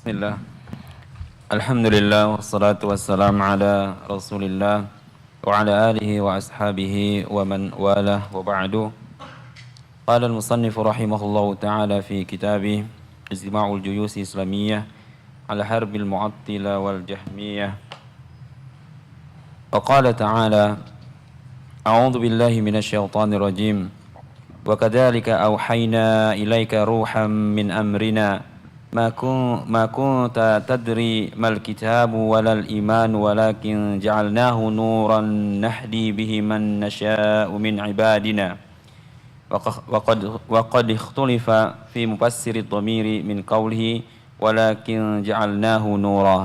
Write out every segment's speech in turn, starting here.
Bismillah. Alhamdulillah wassalatu wassalamu ala Rasulillah wa ala alihi wa ashabihi wa man walah wa ba'du. Qala al-musannif rahimahullahu ta'ala fi kitabih Ijtima'ul Juyusi Islamiyah ala harbil mu'attila wal jahmiyah. Wa qala ta'ala A'udzu billahi minasy syaithanir rajim. Wa kadzalika auhayna ilaika ruham min amrina ما كنت تدري ما الكتاب ولا الإيمان ولكن جعلناه نورا نهدي به من نشاء من عبادنا وقد اختلف في مفسر الضمير من قوله ولكن جعلناه نورا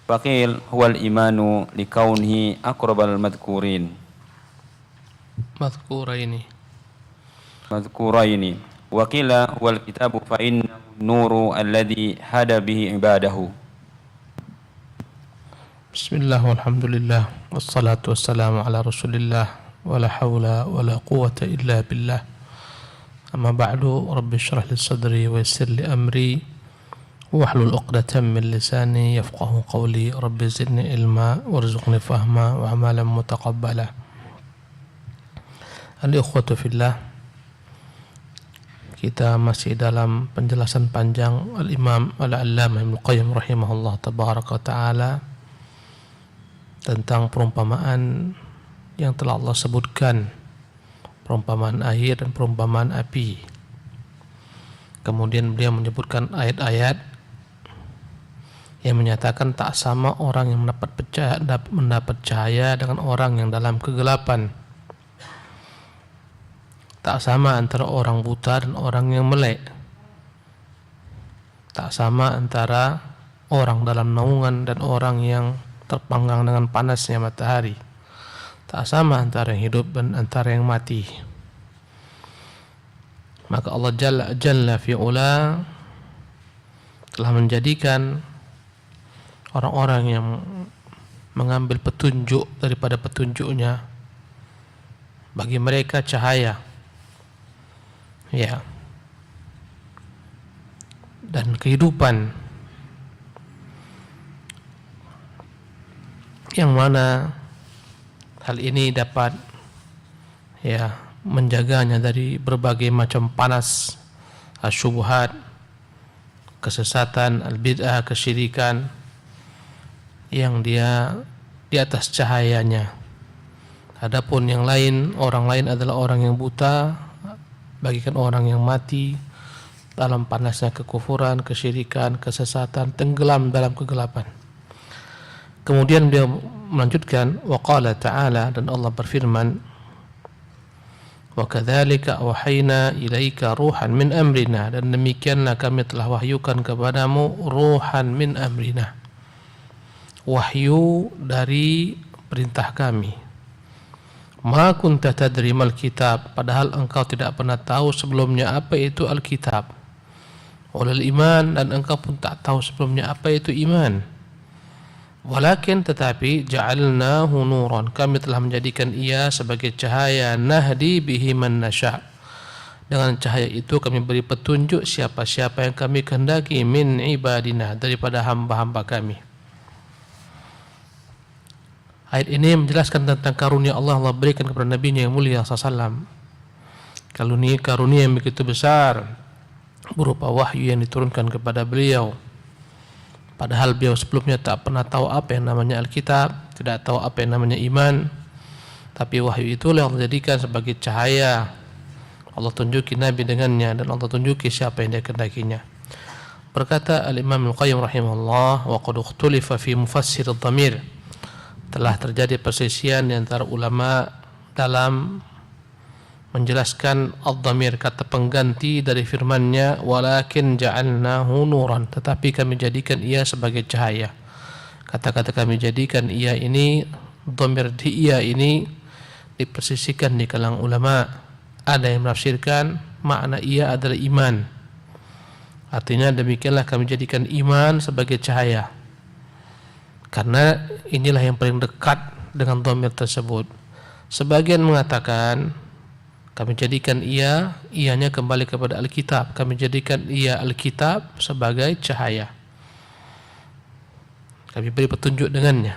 فقيل هو الإيمان لكونه أقرب المذكورين مذكورين وقيل هو الكتاب فإنه النور الذي هدى به عباده. Bismillah walhamdulillah wassalatu wassalamu ala rasulillah wala hawla wala quwata illa billah. Amma ba'du, rabbi shrah li sadri wa yassir li amri wahlul 'uqdatam min lisani yafqahu qawli. Rabbi zidni ilma warzuqni fahma wa amalan mutaqabbala. Al-ikhwatu fillah, kita masih dalam penjelasan panjang Al-Imam Al-Allamah Ibnu Qayyim rahimahullah tabaraka wa ta'ala tentang perumpamaan yang telah Allah sebutkan, perumpamaan air dan perumpamaan api. Kemudian beliau menyebutkan ayat-ayat yang menyatakan tak sama orang yang mendapat cahaya dengan orang yang dalam kegelapan. Tak sama antara orang buta dan orang yang melek. Tak sama antara orang dalam naungan dan orang yang terpanggang dengan panasnya matahari. Tak sama antara yang hidup dan antara yang mati. Maka Allah Jalla fi'ula telah menjadikan orang-orang yang mengambil petunjuk daripada petunjuknya, bagi mereka cahaya, ya, dan kehidupan, yang mana hal ini dapat, ya, menjaganya dari berbagai macam panas, asyubhat, kesesatan, al-bid'ah, kesyirikan yang dia di atas cahayanya. Adapun yang lain, orang lain adalah orang yang buta, bagikan orang yang mati dalam panasnya kekufuran, kesyirikan, kesesatan, tenggelam dalam kegelapan. Kemudian beliau melanjutkan, wa qala ta'ala, dan Allah berfirman, wa kadzalika auhayna ilaika ruhan min amrina, dan demikianlah kami telah wahyukan kepadamu ruhan min amrina, wahyu dari perintah kami. Ma kunta tadri mal kitab, padahal engkau tidak pernah tahu sebelumnya apa itu Alkitab. Walal iman, dan engkau pun tak tahu sebelumnya apa itu iman. Walakin, tetapi, ja'alnahu nuran, kami telah menjadikan ia sebagai cahaya, nahdi bihi man nasya', dengan cahaya itu kami beri petunjuk siapa-siapa yang kami kehendaki, min ibadina, daripada hamba-hamba kami. Ayat ini menjelaskan tentang karunia Allah berikan kepada Nabi-Nya yang mulia SAW. Karunia yang begitu besar berupa wahyu yang diturunkan kepada beliau. Padahal beliau sebelumnya tak pernah tahu apa yang namanya Alkitab, tidak tahu apa yang namanya iman. Tapi wahyu itulah yang Allah jadikan sebagai cahaya. Allah tunjuki Nabi dengannya, dan Allah tunjuki siapa yang dia kehendakinya. Berkata Al-Imam Al-Qayyim rahimahullah, wa qad ikhtulifa fi mufassir ad-dhamir, telah terjadi perselisihan di antara ulama dalam menjelaskan ad-dhamir, kata pengganti dari firman-Nya walakin ja'alnahu nuran, tetapi kami jadikan ia sebagai cahaya. Kata-kata kami jadikan ia ini, dhamir di ia ini dipersisikan di kalangan ulama. Ada yang menafsirkan makna ia adalah iman. Artinya demikianlah kami jadikan iman sebagai cahaya, karena inilah yang paling dekat dengan dhamir tersebut. Sebagian mengatakan Kami jadikan ianya kembali kepada Alkitab. Kami jadikan Alkitab sebagai cahaya. Kami beri petunjuk dengannya.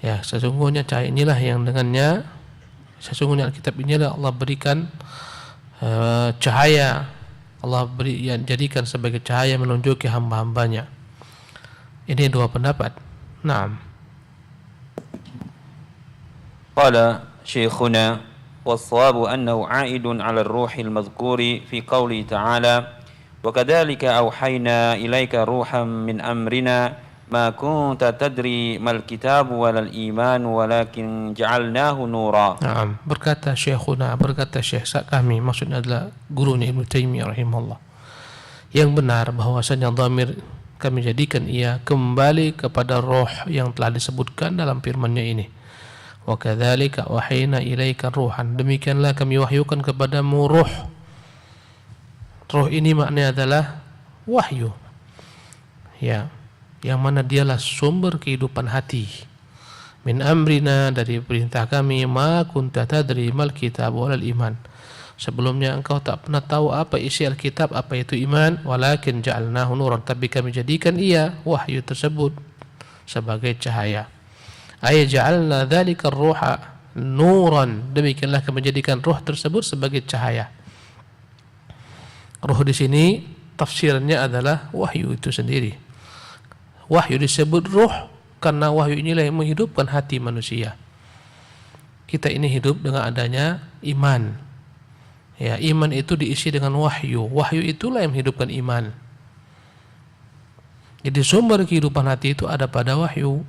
Ya, sesungguhnya cahaya inilah yang dengannya, sesungguhnya Alkitab inilah Allah berikan cahaya. Allah jadikan sebagai cahaya menunjuki hamba-hambanya. Ini dua pendapat. Naam. Qala Syekhuna was-sawabu annahu 'aidun 'ala ar-ruh al-madhkuri fi qouli ta'ala wa kadzalika awhayna ilaika ruham min amrina ma kunta tadri mal kitab walal iman walakin ja'alnahu nura. Naam, berkata Syekhuna, berkata Syekh kami, maksudnya adalah gurunya Ibnu Taimiyah rahimahullah. Yang benar bahwasanya dhamir kami jadikan ia kembali kepada roh yang telah disebutkan dalam firman-Nya ini. Wa kadzalika wahayna ilaika ruhan, demikianlah kami wahyukan kepadamu ruh. Ruh ini maknanya adalah wahyu. Ya, yang mana dialah sumber kehidupan hati. Min amrina, dari perintah kami, ma kunta tadri mal kitab walal iman. Sebelumnya engkau tak pernah tahu apa isi Alkitab, apa itu iman, walakin ja'alnahu nuran, tapi kami jadikan ia, wahyu tersebut, sebagai cahaya. Ay ja'alna dzalika ar-ruha nuran, demikianlah kami jadikan ruh tersebut sebagai cahaya. Ruh di sini tafsirnya adalah wahyu itu sendiri. Wahyu disebut ruh karena wahyu inilah yang menghidupkan hati manusia. Kita ini hidup dengan adanya iman. Ya, iman itu diisi dengan wahyu. Wahyu itulah yang menghidupkan iman. Jadi sumber kehidupan hati itu ada pada wahyu.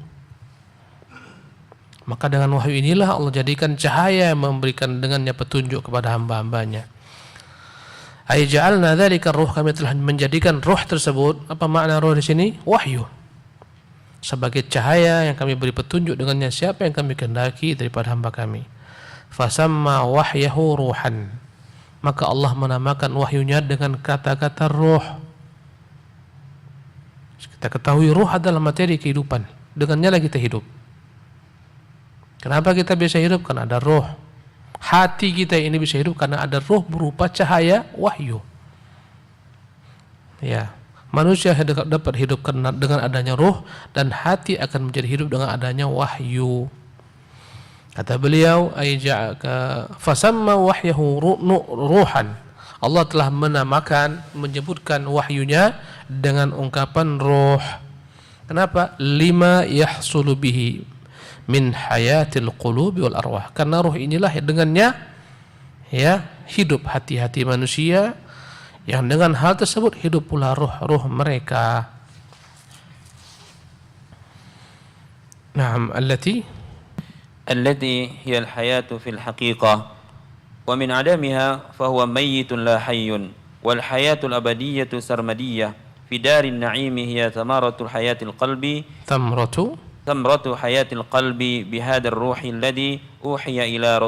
Maka dengan wahyu inilah Allah jadikan cahaya, memberikan dengannya petunjuk kepada hamba-hambanya. Ay ja'alna dzalika ruh, kami telah menjadikan ruh tersebut. Apa makna ruh di sini? Wahyu. Sebagai cahaya yang kami beri petunjuk dengannya siapa yang kami kehendaki daripada hamba kami. Fasamma wahyahu ruhan, maka Allah menamakan wahyunya dengan kata-kata ruh. Kita ketahui ruh adalah materi kehidupan, dengannya lah kita hidup. Kenapa kita bisa hidup? Karena ada ruh. Hati kita ini bisa hidup karena ada ruh berupa cahaya wahyu. Ya, manusia dapat hidup dengan adanya ruh, dan hati akan menjadi hidup dengan adanya wahyu. Kata beliau, fasamma wahyahu ruhan. Allah telah menamakan, menyebutkan wahyunya dengan ungkapan ruh. Kenapa? Lima yahsulu bihi min hayatil qulubi wal arwah, karena ruh inilah dengannya ya hidup hati-hati manusia, yang dengan hal tersebut hidup pula ruh-ruh mereka. Naam, allati hiya al-hayatu fil haqiqah wa min adamiha fahuwa mayyitun la hayyun wal hayatul abadiyyatu sarmadiyyah fi darin na'imi hiya thamaratul hayatil qalbi ثمرة حياة القلب بهذا الروح الذي أوحي إلى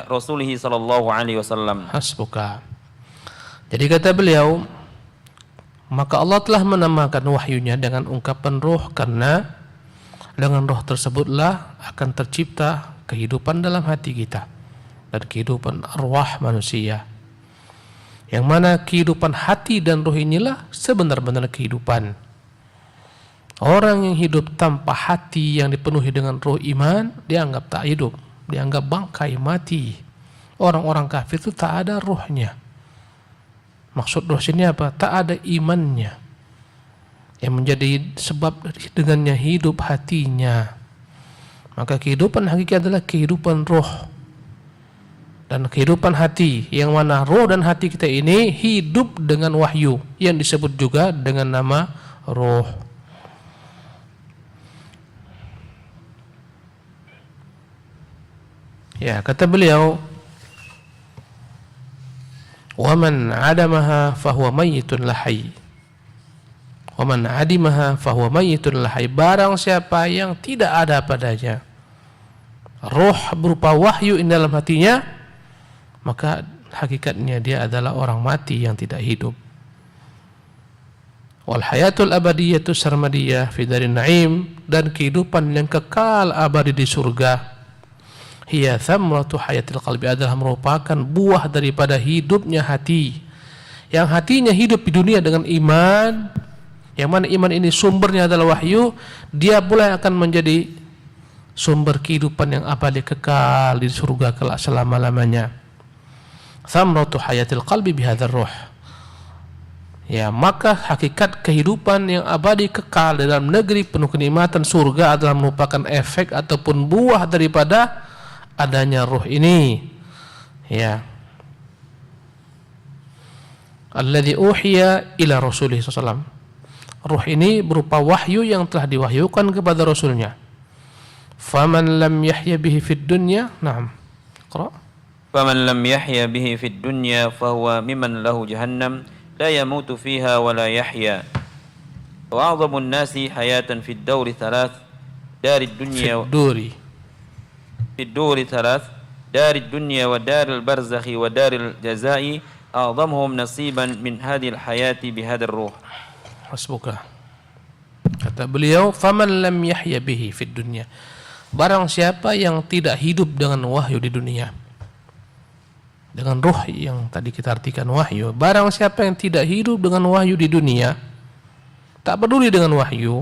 رسوله صلى الله عليه وسلم. Hasbuka. Jadi kata beliau, maka Allah telah menamakan wahyunya dengan ungkapan ruh, karena dengan roh tersebutlah akan tercipta kehidupan dalam hati kita dan kehidupan arwah manusia. Yang mana kehidupan hati dan roh inilah sebenar-benar kehidupan. Orang yang hidup tanpa hati yang dipenuhi dengan roh iman dianggap tak hidup, dianggap bangkai mati. Orang-orang kafir itu tak ada rohnya. Maksud roh sini apa? Tak ada imannya, yang menjadi sebab dengannya hidup hatinya. Maka kehidupan hakiki adalah kehidupan roh dan kehidupan hati, yang mana roh dan hati kita ini hidup dengan wahyu yang disebut juga dengan nama roh. Ya, kata beliau, wa man 'adamaha fahuwa mayyitun la hayy. Wa man 'adimaha fahuwa mayyitun la hayy. Barang siapa yang tidak ada padanya roh berupa wahyu in dalam hatinya, maka hakikatnya dia adalah orang mati yang tidak hidup. Wal hayatul abadiyatu sarmadiyah fi darin na'im, dan kehidupan yang kekal abadi di surga hiya thamratu hayatil qalbi, adalah merupakan buah daripada hidupnya hati. Yang hatinya hidup di dunia dengan iman, yang mana iman ini sumbernya adalah wahyu, dia pula akan menjadi sumber kehidupan yang abadi kekal di surga kelak selama-lamanya. Thamratu hayatil qalbi bihadzal ruh. Ya, maka hakikat kehidupan yang abadi kekal dalam negeri penuh kenikmatan surga adalah merupakan efek ataupun buah daripada adanya ruh ini. Ya. Alladzi uhiya ila Rasulih sallallahu. Ruh ini berupa wahyu yang telah diwahyukan kepada Rasulnya. Faman lam yahya bihi fid dunya, na'am. Qra. Faman lam yahya bihi fid dunya fahuwa mimman lahu jahannam la yamutu fiha wa la yahya. Wa a'dhamun nasi hayatan fid dawri thalath, darid dunya fid duri thalath, darid dunya wa daril barzakhi wa daril jazai, a'dhamuhum nasiban min hadhil hayati bihadzal ruh. Hasbuka. Kata beliau, faman lam yahya bihi fid dunya, barang siapa yang tidak hidup dengan wahyu di dunia, dengan ruh yang tadi kita artikan wahyu, barang siapa yang tidak hidup dengan wahyu di dunia, tak peduli dengan wahyu,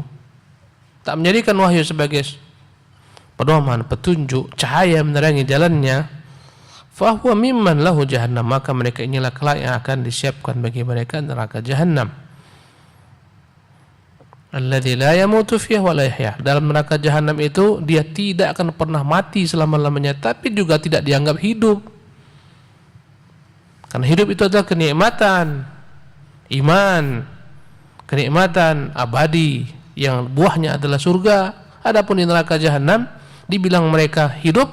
tak menjadikan wahyu sebagai pedoman, petunjuk, cahaya menerangi jalannya, fahuwa mimman lahu jahannam, maka mereka inilah kelak yang akan disiapkan bagi mereka neraka jahannam. Alladzi la yamutu fiha wa la yahya. Dalam neraka jahannam itu dia tidak akan pernah mati selama-lamanya, tapi juga tidak dianggap hidup. Karena hidup itu adalah kenikmatan iman, kenikmatan abadi yang buahnya adalah surga. Adapun di neraka jahanam dibilang mereka hidup,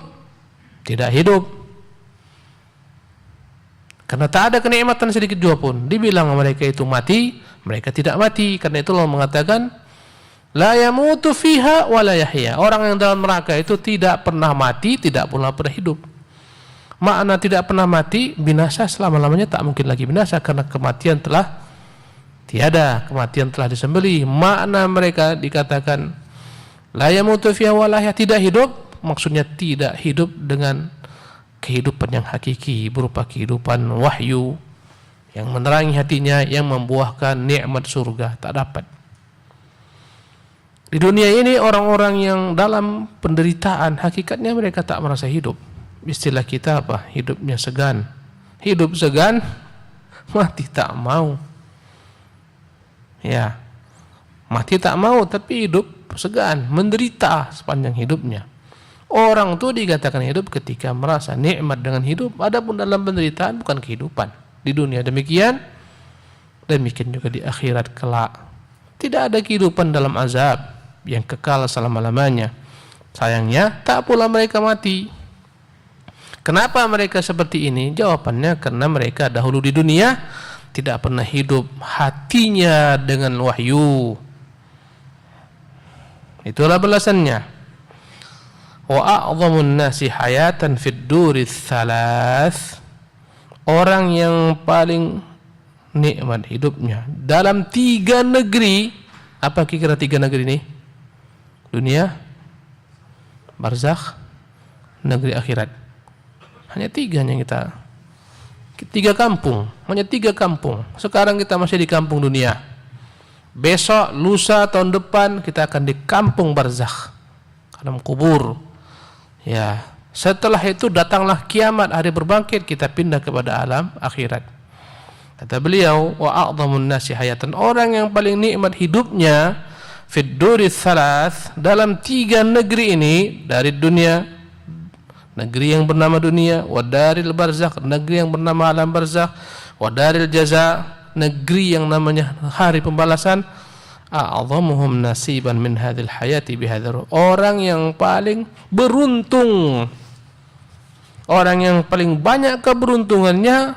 tidak hidup. Karena tak ada kenikmatan sedikit jua pun. Dibilang mereka itu mati, mereka tidak mati. Karena itu Allah mengatakan la yamutu fiha wa la yahya. Orang yang dalam neraka itu tidak pernah mati, tidak pernah hidup. Makna tidak pernah mati, binasa selama-lamanya tak mungkin lagi binasa karena kematian telah tiada, kematian telah disembelih. Makna mereka dikatakan la yamutu fiha wa la yahya, tidak hidup, maksudnya tidak hidup dengan kehidupan yang hakiki berupa kehidupan wahyu yang menerangi hatinya, yang membuahkan nikmat surga, tak dapat. Di dunia ini orang-orang yang dalam penderitaan, hakikatnya mereka tak merasa hidup. Istilah kita apa? Hidupnya segan. Hidup segan, mati tak mau. Ya, mati tak mau tapi hidup segan, menderita sepanjang hidupnya. Orang itu dikatakan hidup ketika merasa nikmat dengan hidup. Adapun dalam penderitaan bukan kehidupan. Di dunia demikian, demikian juga di akhirat kelak. Tidak ada kehidupan dalam azab yang kekal selama-lamanya. Sayangnya tak pula mereka mati. Kenapa mereka seperti ini? Jawabannya karena mereka dahulu di dunia tidak pernah hidup hatinya dengan wahyu. Itulah balasannya. Wa a'dhamun nasi hayatan fid duri thalath. Orang yang paling nikmat hidupnya dalam 3 negeri. Apa kira-kira 3 negeri ini? Dunia, barzakh, negeri akhirat. Hanya 3 yang kita 3 kampung, hanya 3 kampung. Sekarang kita masih di kampung dunia. Besok, lusa, tahun depan kita akan di kampung barzakh, alam kubur. Ya, setelah itu datanglah kiamat, hari berbangkit, kita pindah kepada alam akhirat. Kata beliau, wa a'dhamun nasi hayatan, orang yang paling nikmat hidupnya fid duri thalath, dalam 3 negeri ini, dari dunia, negeri yang bernama dunia, wa daril barzakh, negeri yang bernama alam barzakh, wa daril jaza, negeri yang namanya hari pembalasan. A'dhamuhum nasiban min hadhil hayati bihadzal. Orang yang paling beruntung, orang yang paling banyak keberuntungannya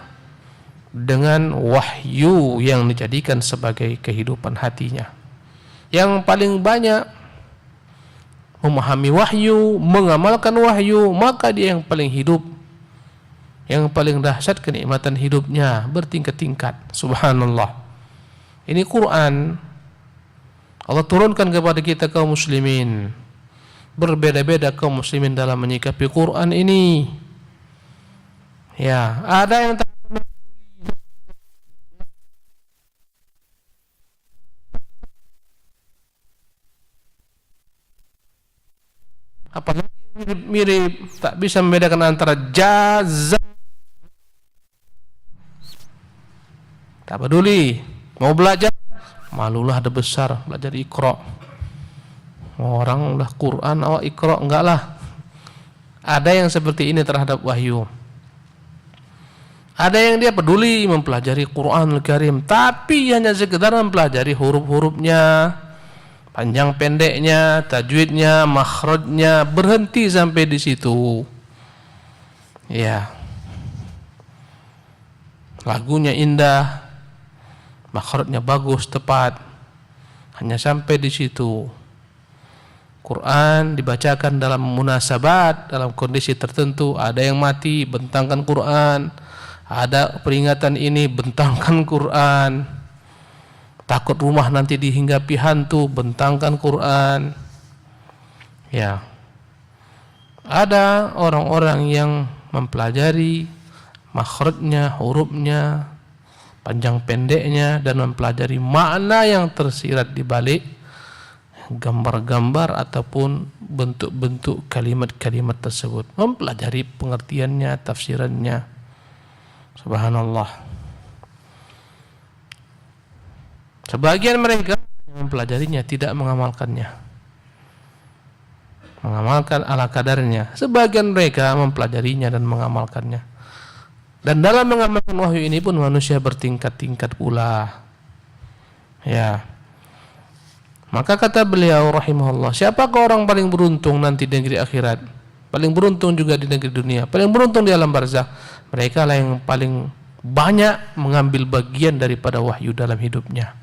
dengan wahyu yang dijadikan sebagai kehidupan hatinya. Yang paling banyak memahami wahyu, mengamalkan wahyu, maka dia yang paling hidup, yang paling dahsyat kenikmatan hidupnya bertingkat-tingkat. Subhanallah. Ini Quran Allah turunkan kepada kita kaum muslimin berbeda-beda kaum muslimin dalam menyikapi Quran ini. Ya, ada yang apalagi mirip, tak bisa membedakan antara jazam. Tak peduli, mau belajar, malulah ada besar belajar Iqra. Orang udah Quran, awak Iqra, enggak lah. Ada yang seperti ini terhadap wahyu. Ada yang dia peduli mempelajari Quranul Karim, tapi hanya sekedar mempelajari huruf-hurufnya, panjang pendeknya, tajwidnya, makhrajnya, berhenti sampai di situ. Ya. Lagunya indah, makhrajnya bagus, tepat. Hanya sampai di situ. Quran dibacakan dalam munasabat, dalam kondisi tertentu. Ada yang mati, bentangkan Quran. Ada peringatan ini, bentangkan Quran. Takut rumah nanti dihinggapi hantu, bentangkan Quran. Ya. Ada orang-orang yang mempelajari makhrajnya, hurufnya, panjang pendeknya, dan mempelajari makna yang tersirat di balik gambar-gambar ataupun bentuk-bentuk kalimat-kalimat tersebut, mempelajari pengertiannya, tafsirannya. Subhanallah. Sebagian mereka mempelajarinya, tidak mengamalkannya, mengamalkan ala kadarnya. Sebagian mereka mempelajarinya dan mengamalkannya. Dan dalam mengamalkan wahyu ini pun manusia bertingkat-tingkat pula. Ya. Maka kata beliau rahimahullah, siapakah orang paling beruntung nanti di negeri akhirat? Paling beruntung juga di negeri dunia, paling beruntung di alam barzakh. Mereka lah yang paling banyak mengambil bagian daripada wahyu dalam hidupnya,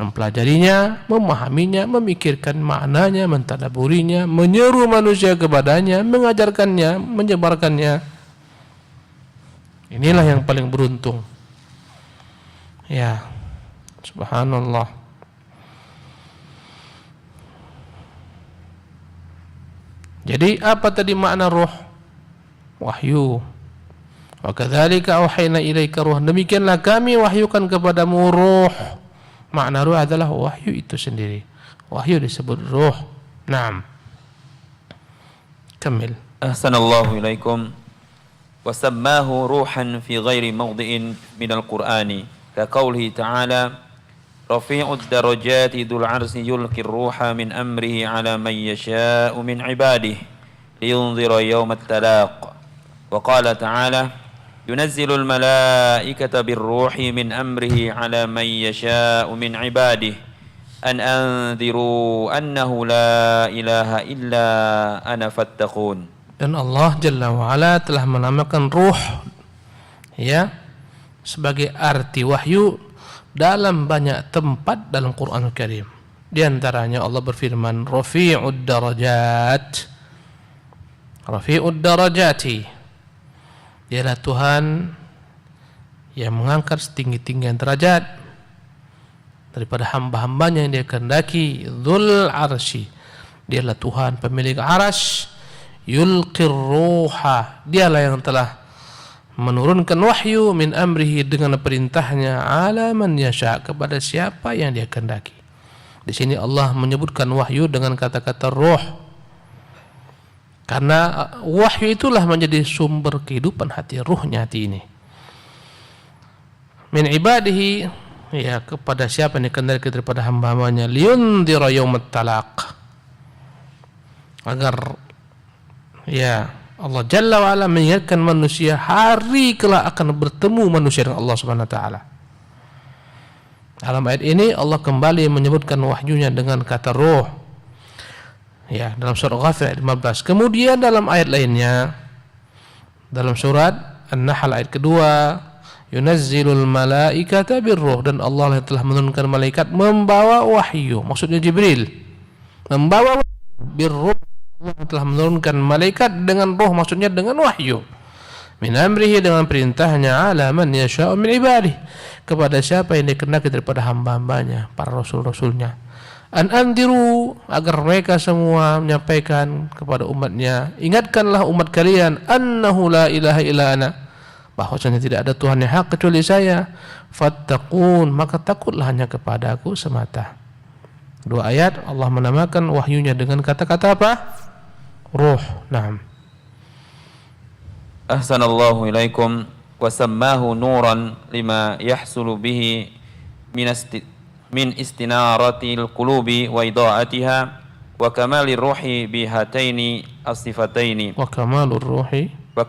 mempelajarinya, memahaminya, memikirkan maknanya, mentadaburinya, menyeru manusia kepadanya, mengajarkannya, menyebarkannya. Inilah yang paling beruntung. Ya, subhanallah. Jadi apa tadi makna ruh? Wahyu. Wa kadzalika auhayna ilaika ruh. Demikianlah kami wahyukan kepadamu ruh. Makna ruh adalah wahyu itu sendiri. Wahyu disebut ruh. Naam. Kamil. Ahsanallahu ilaikum. Wa sammahu ruhan fi ghairi mawdi'in minal Qur'ani. Ka qawlihi ta'ala Rafi'ud darajati dzul 'arsy yulqir ruha min amrihi 'ala man yasha'u min 'ibadihi liyunzira yawmat talaq. Wa qala ta'ala yunazzilul malaikata birruhi min amrihi 'ala man yasha'u min 'ibadihi an anziru annahu la ilaha illa ana fattaqun. Dan Allah Jalla wa Ala telah menamakan ruh ya sebagai arti wahyu dalam banyak tempat dalam Quranul Karim. Di antaranya Allah berfirman, Rafi'ud darajat. Rafi'ud darajati. Dialah Tuhan yang mengangkat setinggi-tinggian derajat daripada hamba-hambanya yang Dia kehendaki. Dzul arsy. Dialah Tuhan pemilik arsy. Yulqir ruha. Dialah yang telah menurunkan wahyu min amrihi dengan perintahnya ala man yasha kepada siapa yang Dia kehendaki. Di sini Allah menyebutkan wahyu dengan kata-kata ruh. Karena wahyu itulah menjadi sumber kehidupan hati, ruhnya hati ini. Min ibadihi ya kepada siapa yang dikehendaki daripada hamba-hambanya liyundhira yaumat talaq. Agar ya Allah Jalla wa Ala mengingatkan manusia hari kelak akan bertemu manusia dengan Allah Subhanahu wa taala. Dalam ayat ini Allah kembali menyebutkan wahyunya dengan kata ruh. Ya, dalam surat Ghafir ayat 15. Kemudian dalam ayat lainnya dalam surat An-Nahl ayat kedua, yunazzilul malaikata birruh, dan Allah telah menurunkan malaikat membawa wahyu. Maksudnya Jibril membawa birruh. Allah telah menurunkan malaikat dengan roh, maksudnya dengan wahyu. Min amrihi dengan perintahnya ala man yasha'u min ibadihi kepada siapa yang dikehendaki daripada hamba-hambanya, para rasul-rasulnya. An andiru, agar mereka semua menyampaikan kepada umatnya, ingatkanlah umat kalian, annahu la ilaha illa ana, bahwasanya tidak ada Tuhan yang hak kecuali saya. Fattaqun, maka takutlah hanya kepada aku semata. 2 ayat Allah menamakan wahyunya dengan kata-kata apa? Ruh. Naam. Ahsanallahu ilaikum wa sammahu nuran lima yahsulu bihi min istinaratil qulubi wa ida'atiha wa kamalir ruhi bihataini as-sifataini Wa kamalur ruhi wa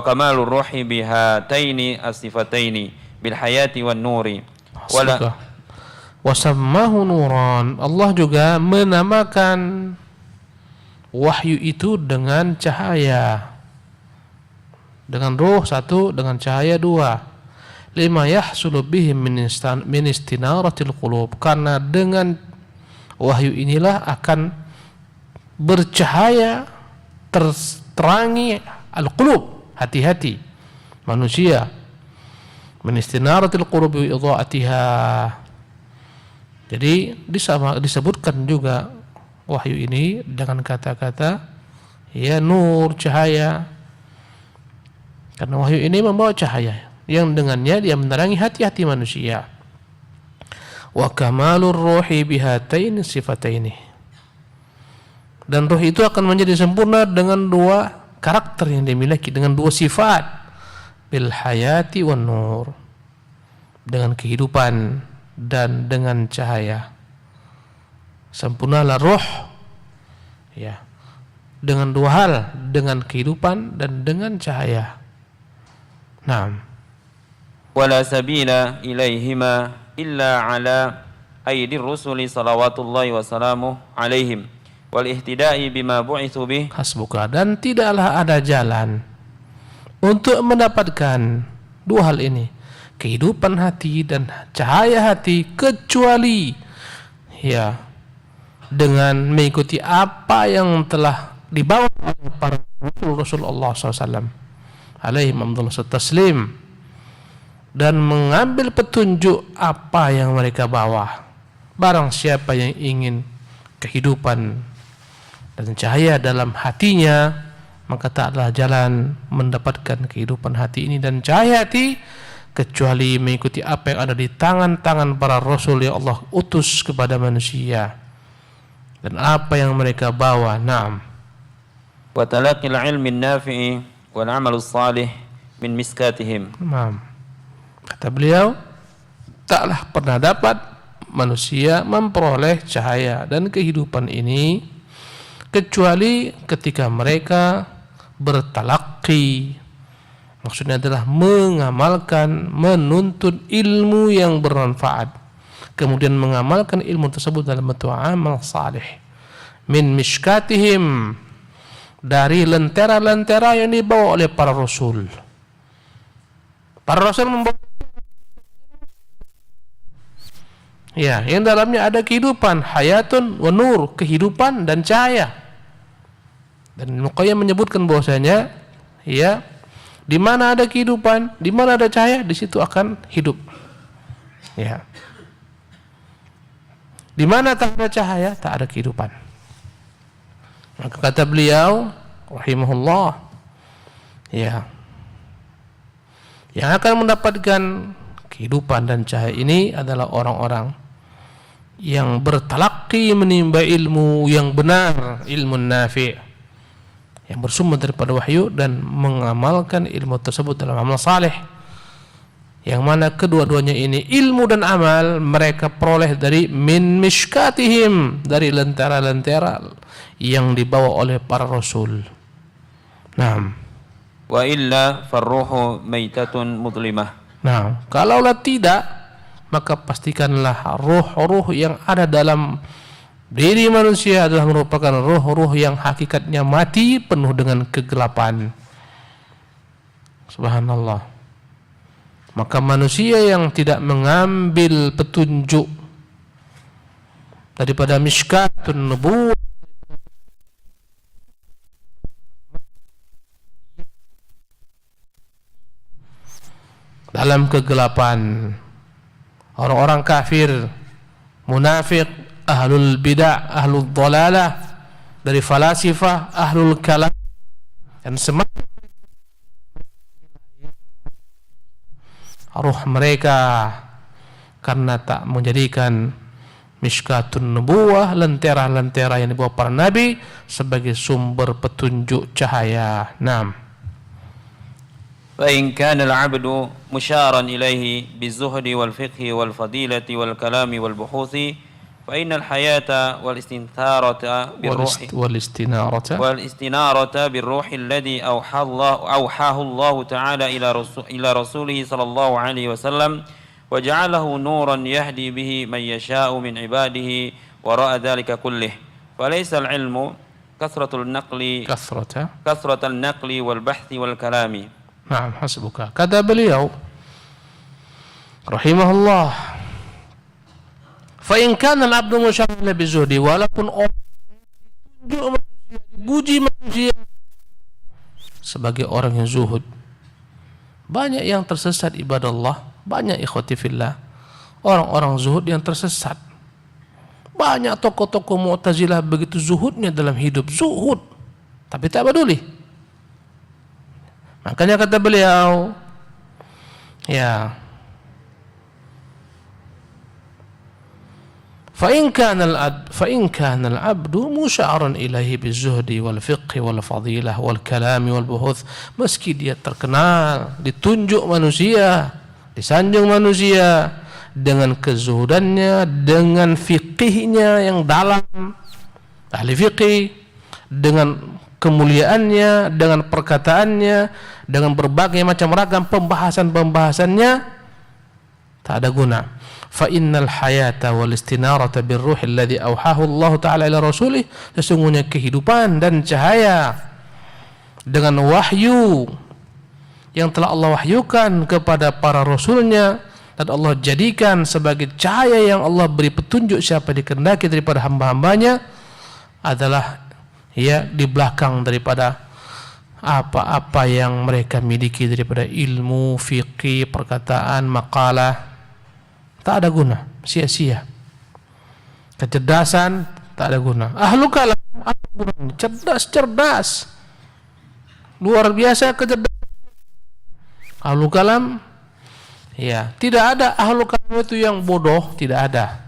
kamalur ruhi bihataini as-sifataini bil hayati wan nuri wala wasammahu nuran. Allah juga menamakan wahyu itu dengan cahaya, dengan ruh 1, dengan cahaya 2. Lima yahsulu bihi min istinaratil qulub, karena dengan wahyu inilah akan bercahaya, terangi al-qulub, hati-hati manusia. Min istinaratil qulub wa idha'atiha. Jadi disebutkan juga wahyu ini dengan kata-kata ya nur, cahaya. Karena wahyu ini membawa cahaya yang dengannya dia menerangi hati-hati manusia. Wa kamalur ruhi bihataini sifataini. Dan ruh itu akan menjadi sempurna dengan 2 karakter yang dimiliki, dengan 2 sifat. Bil hayati wan nur, dengan kehidupan dan dengan cahaya. Sempurnalah ruh ya dengan 2 hal, dengan kehidupan dan dengan cahaya. Naam. wala sabila ilaihima illa ala aydir rusuli salawatullahi wa salamuh alaihim wal ihtida'i bima bu'itsu bih. Hasbuka. Dan tidaklah ada jalan untuk mendapatkan 2 hal ini, kehidupan hati dan cahaya hati, kecuali ya dengan mengikuti apa yang telah dibawa oleh para Rasulullah SAW alaihi mamdullah taslim, dan mengambil petunjuk apa yang mereka bawa. Barang siapa yang ingin kehidupan dan cahaya dalam hatinya, maka tak adalah jalan mendapatkan kehidupan hati ini dan cahaya hati kecuali mengikuti apa yang ada di tangan-tangan para Rasul yang Allah utus kepada manusia dan apa yang mereka bawa. Naam. Wa talaqil ilmi nafi'i wal amalus salih min miskatihim. Naam. Kata beliau, taklah pernah dapat manusia memperoleh cahaya dan kehidupan ini kecuali ketika mereka bertalaqi. Maksudnya adalah mengamalkan, menuntut ilmu yang bermanfaat, kemudian mengamalkan ilmu tersebut dalam bentuk amal salih. Min mishkatihim, dari lentera-lentera yang dibawa oleh para rasul. Para rasul membawa ya, yang dalamnya ada kehidupan, hayatun wa nur, kehidupan dan cahaya. Dan Muqayyim menyebutkan bahwasanya ya, di mana ada kehidupan, di mana ada cahaya, di situ akan hidup. Ya. Di mana tak ada cahaya, tak ada kehidupan. Maka kata beliau rahimahullah, ya, yang akan mendapatkan kehidupan dan cahaya ini adalah orang-orang yang bertalaqi, menimba ilmu yang benar, ilmu nafi', yang bersumber daripada wahyu, dan mengamalkan ilmu tersebut dalam amal saleh, yang mana kedua-duanya ini, ilmu dan amal, mereka peroleh dari min mishkatihim, dari lentera-lentera yang dibawa oleh para rasul. Naam. Wa illa farruhu maitatun mudlimah. Nah, kalaulah tidak, maka pastikanlah ruh-ruh yang ada dalam diri manusia adalah merupakan ruh-ruh yang hakikatnya mati, penuh dengan kegelapan. Subhanallah. Maka manusia yang tidak mengambil petunjuk daripada mishkatun nubuwah, dalam kegelapan, orang-orang kafir, munafik, ahlul bidah, ahlul dhalalah, dari falasifah, ahlul kalam, dan semakin ruh mereka karena tak menjadikan Mishkatun Nubuwah, lentera-lentera yang dibawa para nabi, sebagai sumber petunjuk cahaya. Naam. فإن كان العبد مشارا إليه بالزهد والفقه والفضيلة والكلام والبحوث فإن الحياة والاستنارة بالروح الذي أوحاه الله تعالى إلى رسوله صلى الله عليه وسلم وجعله نورا يهدي به من يشاء من عباده وراء ذلك كله فليس العلم كثرة النقل والبحث والكلام. Naam, hasbuka. Kata beliau rahimahullah, fa in kana al-'abdu musyaghal bizuhdi, walaupun orang dipuji manusia sebagai orang yang zuhud. Banyak yang tersesat ibadallah, banyak ikhwati fillah, orang-orang zuhud yang tersesat. Banyak tokoh-tokoh Mu'tazilah begitu zuhudnya dalam hidup, zuhud tapi tak peduli. Makanya kata beliau, ya, fa in kana al-'abdu musya'aran ilaihi bizuhdi wal fiqhi wal fadilah wal kalami wal buhuth, meski dia terkenal, ditunjuk manusia, disanjung manusia dengan kezuhudannya, dengan fiqihnya yang dalam, ahli fiqih, dengan kemuliaannya, dengan perkataannya, dengan berbagai macam ragam pembahasannya, tak ada guna. Fa innal hayata wal istinarata birruh alladhi awhahu Allah taala ila rasulih, sesungguhnya kehidupan dan cahaya dengan wahyu yang telah Allah wahyukan kepada para rasulnya, dan Allah jadikan sebagai cahaya yang Allah beri petunjuk siapa dikehendaki daripada hamba-hambanya, adalah ya di belakang daripada apa-apa yang mereka miliki daripada ilmu, fikih, perkataan, makalah. Tak ada guna, sia-sia. Kecerdasan tak ada guna. Ahlu kalam apa gunanya? Cerdas, luar biasa kecerdasan. Ahlu kalam, ya, tidak ada ahlu kalam itu yang bodoh, tidak ada.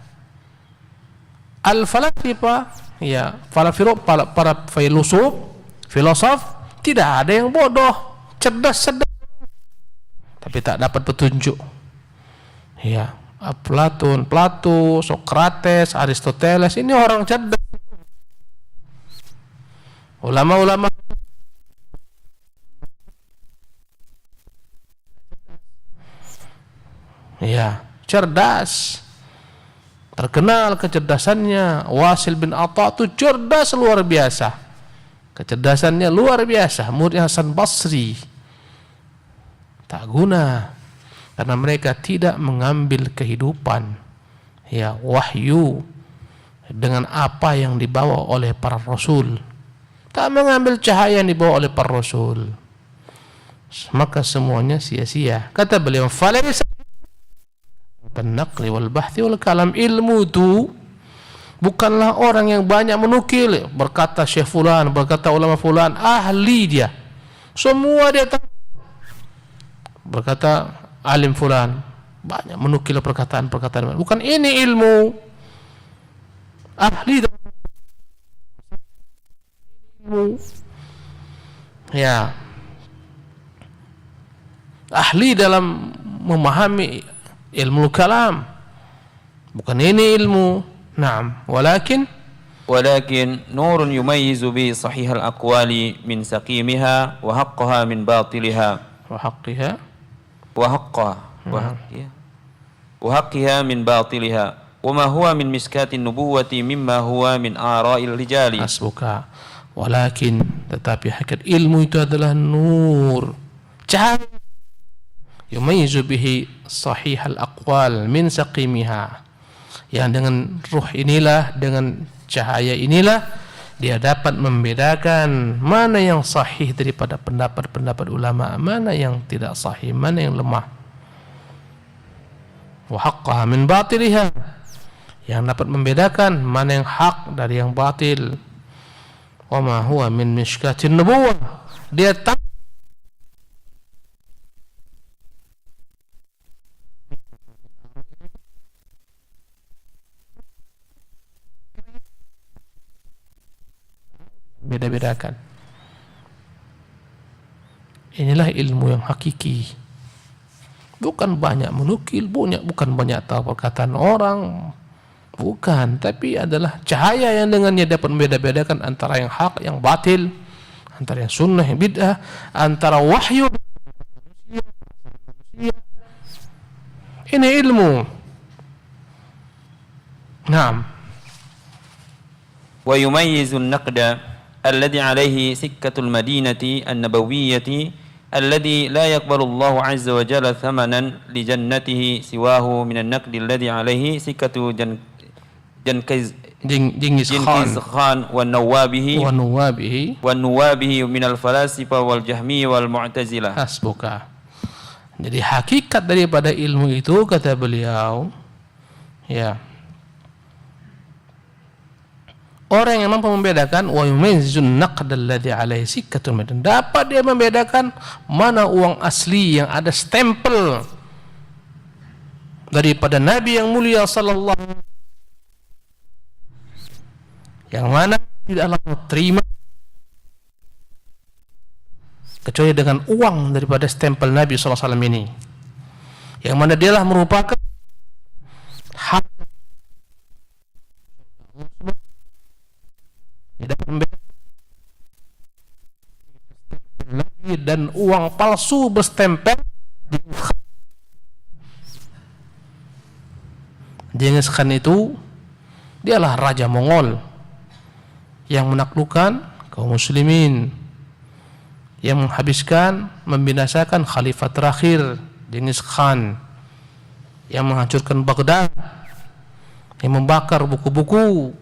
Al-falasifa, ya, para filosof, tidak ada yang bodoh, cerdas, tapi tak dapat petunjuk. Ya, Plato, Sokrates, Aristoteles, ini orang cerdas. Ulama-ulama ya, cerdas, terkenal kecerdasannya. Wasil bin Atha itu cerdas luar biasa, kecerdasannya luar biasa. Murid Hasan Basri, tak guna karena mereka tidak mengambil kehidupan, ya, wahyu dengan apa yang dibawa oleh para rasul, tak mengambil cahaya yang dibawa oleh para rasul, maka semuanya sia-sia. Kata beliau, falaysa an-naqli wal bahthi wal kalam, ilmu itu bukanlah orang yang banyak menukil, berkata Syekh fulan, berkata ulama fulan, ahli dia, semua dia tahu. Berkata alim fulan, banyak menukil perkataan-perkataan, bukan ini ilmu. Ahli ilmu, ya, ahli dalam memahami ilmu kalam, bukan ini ilmu. Naam, walakin نور يميز به صحيح الأقوال من سقيمها وحقها من باطلها وحقها من باطلها وما هو من مشكاة النبوة مما هو من آراء الرجال. Hasbuka. Walakin, tetapi hakikat ilmu itu adalah nur, cahaya, yumayyizu bihi sahih al-aqwal min saqimiha, yang dengan ruh inilah, dengan cahaya inilah dia dapat membedakan mana yang sahih daripada pendapat-pendapat ulama, mana yang tidak sahih, mana yang lemah. Wa haqqaha min batiliha, yang dapat membedakan mana yang hak dari yang batil. Wa ma huwa min mishkatin nubuwah. Dia tak beda-bedakan. Inilah ilmu yang hakiki. Bukan banyak menukil, bukan banyak tahu perkataan orang, bukan, tapi adalah cahaya yang dengannya dapat membeda-bedakan antara yang hak, yang batil, antara yang sunnah, yang bid'ah, antara wahyu. Ini ilmu. Naam. Wa yumayyizu an-naqda alladhi alayhi sikkatul madinati an-nabawiyyati alladhi la yaqbalu Allah azza wa jalla thamanan li jannatihi siwahu min an-naqdi alladhi alayhi sikkatu Genghis Khan wa nawabihi min al-falasifa wal jahmi wal mu'tazilah. Hasbuka. Jadi hakikat daripada ilmu itu, kata beliau, ya, orang yang mampu membedakan wa yumayyizun naqd alladhi alaihi sikkatul madin, dapat dia membedakan mana uang asli yang ada stempel daripada Nabi yang mulia sallallahu alaihi wasallam, yang mana tidaklah terima kecuali dengan uang daripada stempel Nabi sallallahu alaihi wasallam ini, yang mana dialah merupakan hak dan uang palsu berstempel. Genghis Khan itu dialah raja Mongol yang menaklukkan kaum muslimin, yang menghabiskan, membinasakan khalifah terakhir Genghis Khan, yang menghancurkan Baghdad, yang membakar buku-buku,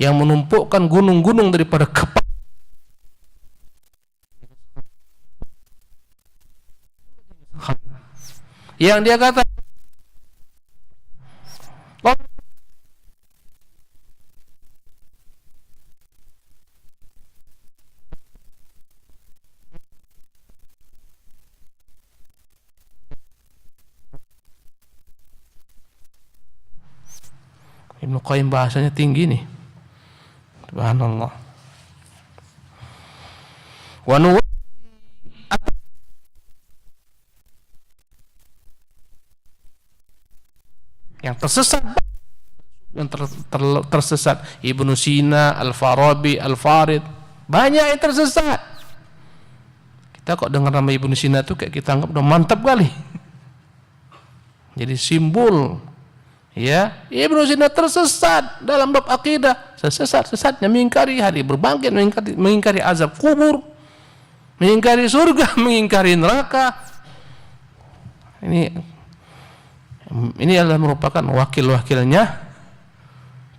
yang menumpukkan gunung-gunung daripada kepala. Yang dia kata Ibnu Qayyim bahasanya tinggi nih. Subhanallah. Wa yang tersesat, yang tersesat Ibnu Sina, Al-Farabi, Al-Farid, banyak yang tersesat. Kita kok dengar nama Ibnu Sina tuh kayak kita anggap udah mantap kali. Jadi simbol, ya, Ibnu Sina tersesat dalam bab akidah, sesatnya mengingkari hari berbangkit, mengingkari azab kubur, mengingkari surga, mengingkari neraka. Ini adalah merupakan wakil-wakilnya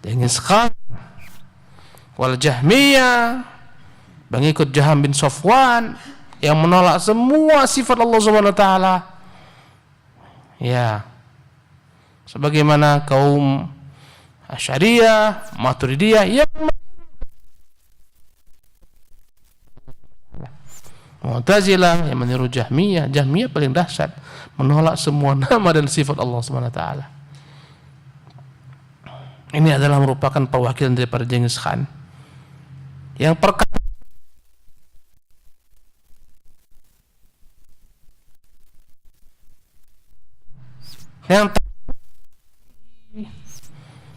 Genghis Khan wal Jahmiyah, pengikut Jaham bin Safwan yang menolak semua sifat Allah Subhanahu wa taala. Ya. Sebagaimana kaum Asy'ariyah, Maturidiyah yang Mu'tazilah yang meniru Jahmiyah. Jahmiyah paling dahsyat, menolak semua nama dan sifat Allah Subhanahu wa taala. Ini adalah merupakan perwakilan daripada Genghis Khan yang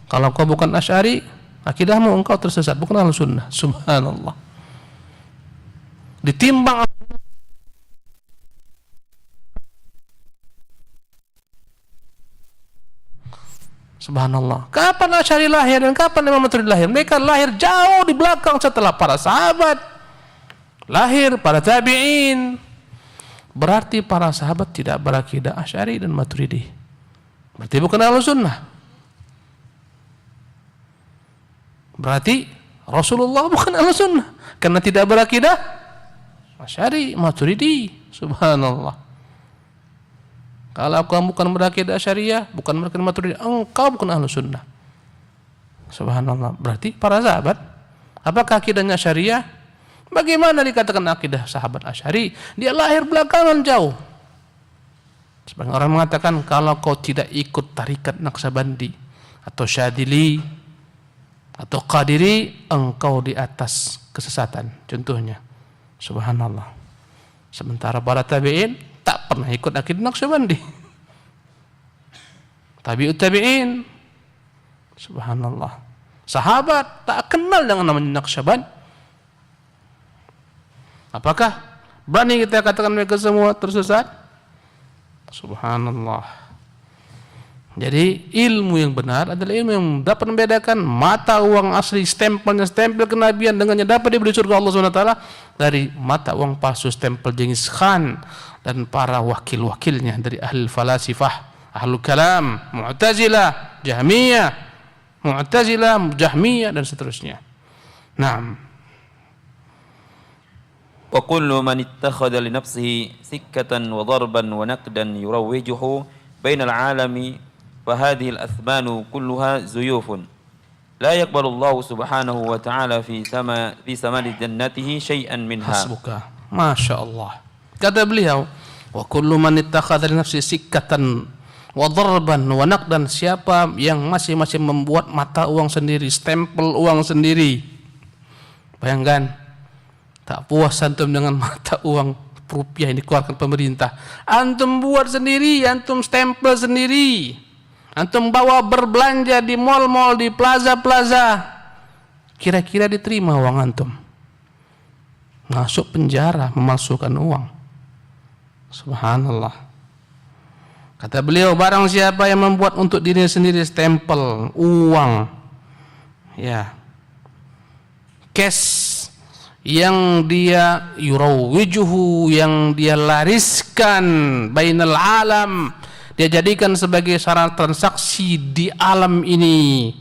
kalau kau bukan Asy'ari, akidahmu engkau tersesat, bukan Ahlus Sunnah. Subhanallah. Ditimbang Subhanallah. Kapan Asy'ari lahir dan kapan Imam Maturidi lahir? Mereka lahir jauh di belakang setelah para sahabat lahir, para tabi'in. Berarti para sahabat tidak berakidah Asy'ari dan Maturidi. Berarti bukan Ahlus Sunnah. Berarti Rasulullah bukan Ahlus Sunnah karena tidak berakidah Asy'ari, Maturidi. Subhanallah. Kalau kamu bukan berakidah Asy'ariyah, bukan berakidah Maturidi, engkau bukan Ahlus Sunnah. Subhanallah. Berarti para sahabat, apakah akidahnya syariah? Bagaimana dikatakan akidah sahabat Asy'ari? Dia lahir belakangan jauh. Sebagian orang mengatakan kalau kau tidak ikut tarikat Naqsabandi atau Syadili atau Qadiri, engkau di atas kesesatan. Contohnya, subhanallah. Sementara para tabi'in tak pernah ikut akidah Naqsabandi. Tabi'ut tabi'in, subhanallah. Sahabat tak kenal dengan namanya Naqsaband. Apakah berani kita katakan mereka semua tersesat? Subhanallah. Jadi ilmu yang benar adalah ilmu yang dapat membedakan mata uang asli stempelnya stempel kenabian dengannya dapat diberi surga Allah SWT dari mata uang palsu stempel Genghis Khan dan para wakil-wakilnya dari ahli falasifah, ahlul kalam, Mu'tazilah, Jahmiyah, dan seterusnya. Naam. وكل من اتخذ لنفسه سكة وضربا ونقدا يروجه بين العالم فهذه الأثمان كلها زيوف لا يقبل الله سبحانه وتعالى في ثمن جنته شيئا منها. Hasbuka. Masya Allah. Kata beliau, wa kullu man ittakhadha li nafsi sikkatan wa darban wa naqdan, siapa yang masing-masing membuat mata uang sendiri, stempel uang sendiri. Bayangkan, tak puas antum dengan mata uang rupiah yang dikeluarkan pemerintah, antum buat sendiri, antum stempel sendiri, antum bawa berbelanja di mal-mal, di plaza-plaza, kira-kira diterima uang antum? Masuk penjara memalsukan uang. Subhanallah. Kata beliau, barang siapa yang membuat untuk dirinya sendiri stempel uang, ya, cash, yang dia yurawijuhu, yang dia lariskan bainal alam, dia jadikan sebagai sarana transaksi di alam ini,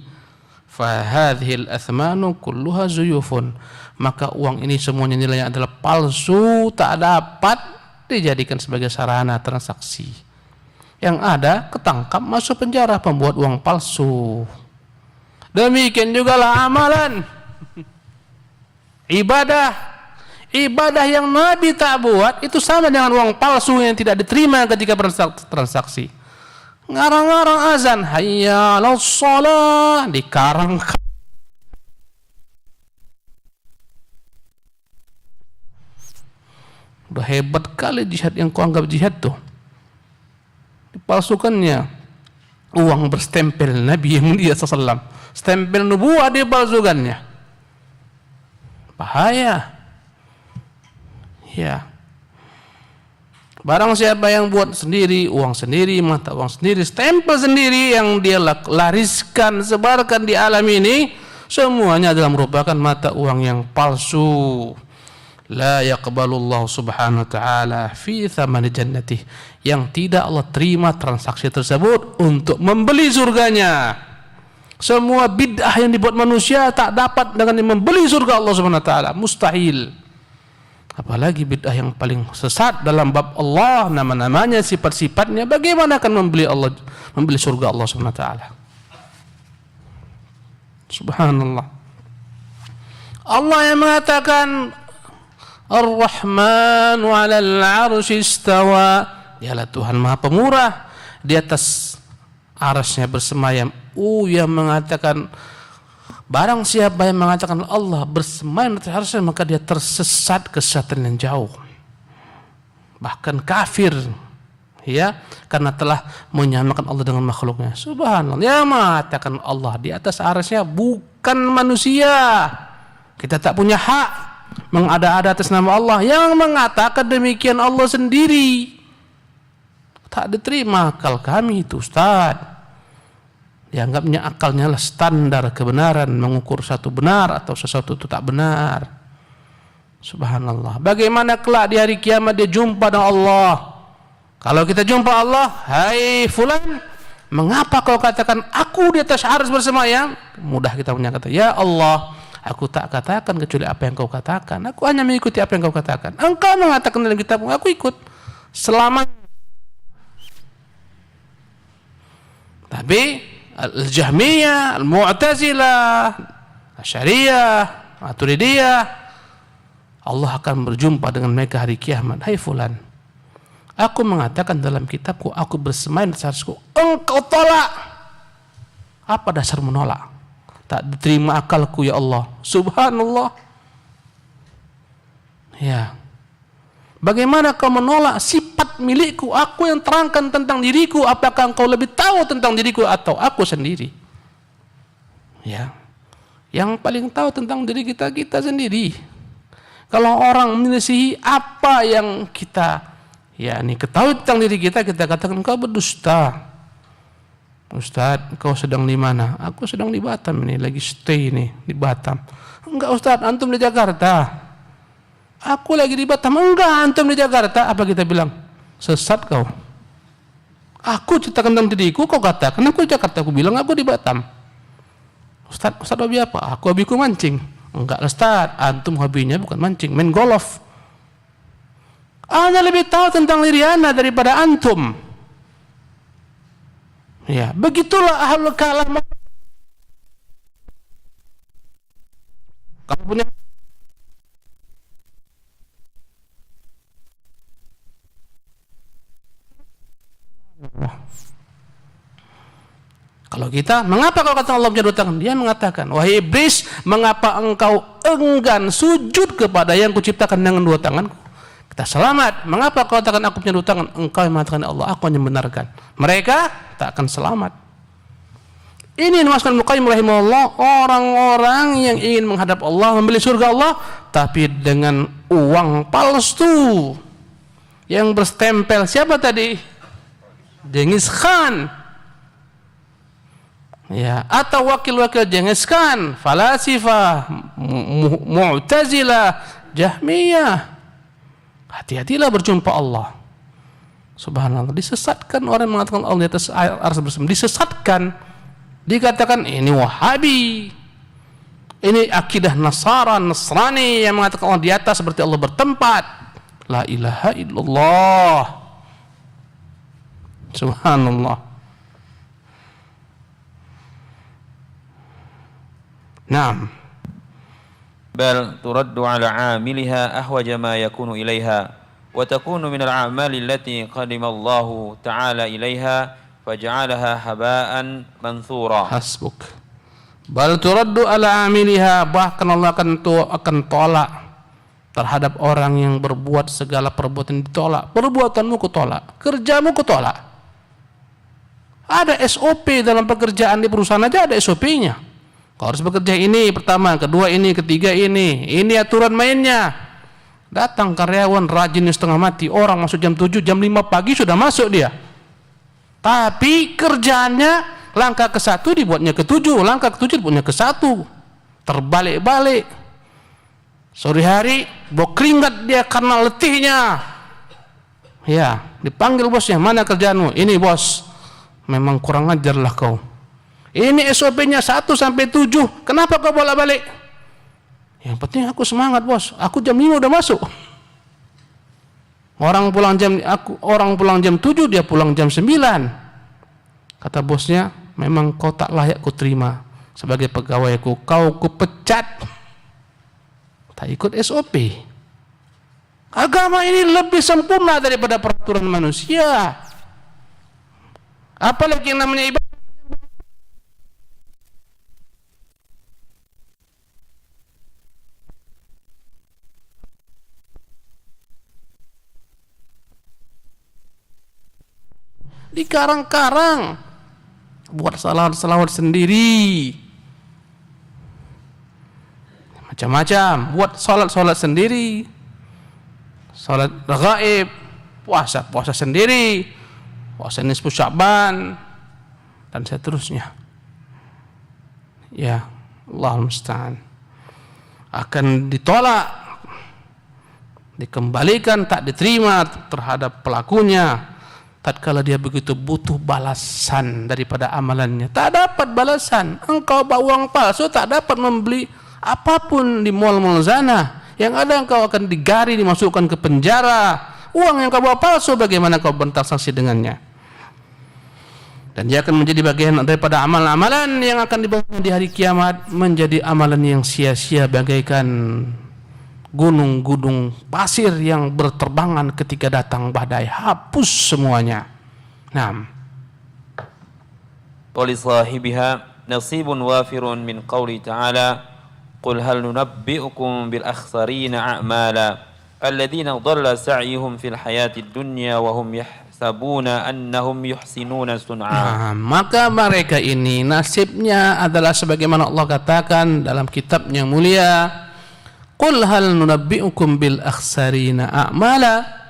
fahadhil athmanu kulluha zuyufun, maka uang ini semuanya nilainya adalah palsu, tak dapat dijadikan sebagai sarana transaksi. Yang ada ketangkap masuk penjara pembuat uang palsu. Demikian jugalah amalan. Ibadah yang Nabi tak buat itu sama dengan uang palsu yang tidak diterima ketika transaksi. Ngarang-ngarang azan, hayya 'alas shalah, dikarang. Udah hebat kali jihad yang kau anggap jihad tuh. Dipalsukannya uang berstempel Nabi yang mulia sallallahu, stempel nubuwah dipalsukannya. Bahaya. Ya. Barang siapa yang buat sendiri, uang sendiri, mata uang sendiri, stempel sendiri yang dia lariskan, sebarkan di alam ini, semuanya adalah merupakan mata uang yang palsu. La yaqbalullahu subhanahu wa ta'ala fi thamani jannatih, yang tidak Allah terima transaksi tersebut untuk membeli surganya. Semua bid'ah yang dibuat manusia tak dapat dengan membeli surga Allah Subhanahu wa taala, mustahil. Apalagi bid'ah yang paling sesat dalam bab Allah, nama-namanya, sifat-sifatnya, bagaimana akan membeli surga Allah Subhanahu wa taala? Subhanallah. Allah yang mengatakan Ar-Rahmanu 'alal 'arsy istawa, dialah Tuhan Maha Pemurah, di atas arasnya bersemayam. Yang mengatakan, barang siapa yang mengatakan Allah bersemayam di atas arasnya, maka dia tersesat kesesatan yang jauh, bahkan kafir, ya, karena telah menyamakan Allah dengan makhluknya. Subhanallah. Yang mengatakan Allah di atas arasnya bukan manusia. Kita tak punya hak mengada-ada atas nama Allah. Yang mengatakan demikian Allah sendiri. Tak diterima akal kami itu, Ustaz. Dianggapnya akalnya lah standar kebenaran, mengukur satu benar atau sesuatu itu tak benar. Subhanallah. Bagaimana kelak di hari kiamat dia jumpa dengan Allah? Kalau kita jumpa Allah, hai fulan, mengapa kau katakan aku di atas arsy bersemayam? Mudah kita menyatakan, ya Allah, aku tak katakan kecuali apa yang kau katakan. Aku hanya mengikuti apa yang kau katakan. Engkau mengatakan dalam kitabmu, aku ikut selama. Tapi Al-Jahmiyah, Al-Mu'tazilah, Asy'ariyah, Maturidiyah, Allah akan berjumpa dengan mereka hari kiamat. Hai fulan, aku mengatakan dalam kitabku, aku bersemayam di atasku, engkau tolak. Apa dasar menolak? Tak diterima akalku ya Allah. Subhanallah. Ya. Bagaimana kau menolak sifat milikku? Aku yang terangkan tentang diriku. Apakah engkau lebih tahu tentang diriku atau aku sendiri? Ya. Yang paling tahu tentang diri kita, kita sendiri. Kalau orang menyelisihi apa yang kita ketahui tentang diri kita, kita katakan engkau berdusta. Ustaz, kau sedang di mana? Aku sedang di Batam ini, lagi stay ini di Batam. Enggak Ustaz, antum di Jakarta. Aku lagi di Batam. Enggak, antum di Jakarta. Apa kita bilang? Sesat kau. Aku ceritakan tentang diriku, kau katakan aku di Jakarta. Aku bilang aku di Batam. Ustaz hobi apa? Aku hobiku mancing. Enggak Ustaz, antum hobinya bukan mancing, main golf. Ana lebih tahu tentang diri ana daripada antum. Ya, begitulah ahlul kalam. Kamu punya kalau kita, mengapa kau kata Allah punya dua tangan? Dia mengatakan, wahai iblis, mengapa engkau enggan sujud kepada yang kuciptakan dengan dua tanganku? Kita selamat. Mengapa kau katakan aku punya dua tangan? Engkau yang mengatakan Allah, aku hanya membenarkan. Mereka tak akan selamat. Ini dimaksudkan Ibnu Qayyim rahimahullah, orang-orang yang ingin menghadap Allah, membeli surga Allah, tapi dengan uang palsu yang berstempel siapa tadi? Genghis Khan. Ya, atau wakil-wakil Genghis Khan, falasifah, Mu'tazilah, Jahmiyah. Hati-hatilah berjumpa Allah. Subhanallah, disesatkan orang yang mengatakan Allah di atas arsy bersama, disesatkan. Dikatakan ini Wahabi, ini akidah Nasrani yang mengatakan Allah di atas seperti Allah bertempat. La ilaha illallah. Subhanallah. Naam. بل ترد على عاملها أحوج ما يكون إليها وتكون من الأعمال التي قدم الله تعالى إليها فجعلها هباء منثورا. Hasbuk. Bal turaddu ala amiliha, bahkan Allah akan tolak terhadap orang yang berbuat segala perbuatan ditolak. Perbuatanmu kutolak, kerjamu kutolak. Ada SOP dalam pekerjaan di perusahaan aja, ada SOP-nya. Kau harus bekerja ini pertama, kedua ini, ketiga ini. Ini aturan mainnya. Datang karyawan rajin setengah mati, orang masuk jam 7, jam 5 pagi sudah masuk dia. Tapi kerjaannya langkah ke-1 dibuatnya ke-7, langkah ke-7 dibuatnya ke-1. Terbalik-balik. Sore hari bawa keringat dia karena letihnya. Ya, dipanggil bosnya, mana kerjaanmu? Ini bos. Memang kurang ajarlah kau. Ini SOP-nya 1 sampai 7. Kenapa kau bolak-balik? Yang penting aku semangat, bos. Aku jam 5 udah masuk. Orang pulang jam 7, dia pulang jam 9. Kata bosnya, memang kau tak layak ku terima sebagai pegawaiku. Kau kupecat. Tak ikut SOP. Agama ini lebih sempurna daripada peraturan manusia. Apalagi yang namanya ibadah. Dikarang-karang, buat salawat sendiri, macam-macam, buat salat sendiri, salat raghaib, puasa sendiri, puasa nisfu Sya'ban, dan seterusnya. Ya, Allahul musta'an. Akan ditolak, dikembalikan, tak diterima terhadap pelakunya. Tatkala dia begitu butuh balasan daripada amalannya, tak dapat balasan. Engkau bawa uang palsu, tak dapat membeli apapun di mal-mal sana. Yang ada engkau akan digari, dimasukkan ke penjara. Uang yang kau bawa palsu, bagaimana kau bertransaksi dengannya? Dan dia akan menjadi bagian daripada amalan-amalan yang akan dibawa di hari kiamat, menjadi amalan yang sia-sia bagaikan gunung-gunung pasir yang berterbangan ketika datang badai, hapus semuanya. Naam. ولصاحبها نصيب وافر من قوله تعالى قل هل ننبئكم بالأخسرين أعمالا الذين ضل سعيهم في الحياة الدنيا وهم يحسبون أنهم يحسنون صنعا. Maka mereka ini nasibnya adalah sebagaimana Allah katakan dalam kitabnya yang mulia, qul hal nunabbi'ukum bil akhsarina a'mala,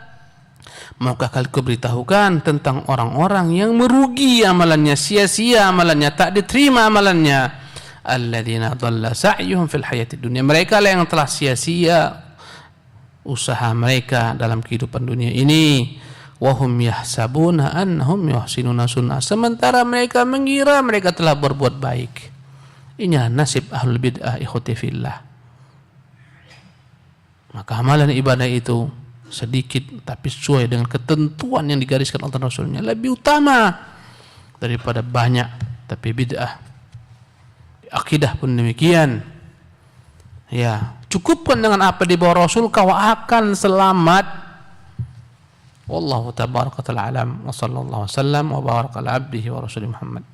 maukah kalian beritahukan tentang orang-orang yang merugi amalannya, sia-sia amalannya, tak diterima amalannya. Alladzina dhalla sa'yuhum fil hayatid dunya, mereka lah yang telah sia-sia usaha mereka dalam kehidupan dunia ini. Wahum yahsabuna annahum yuhsinuna sun'a, sementara mereka mengira mereka telah berbuat baik. Ini nasib ahlul bid'ah, ikhwati fillah. Maka amalan ibadah itu sedikit tapi sesuai dengan ketentuan yang digariskan oleh Rasulnya, lebih utama daripada banyak tapi bid'ah. Akidah pun demikian. Ya, cukupkan dengan apa di bawah Rasul, kau akan selamat. Wallahu tabaraka ta'ala alam, wa sallallahu wasallam wa baraka ala abdihi wa rasulih Muhammad.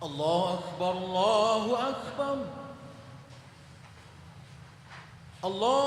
الله أكبر الله أكبر الله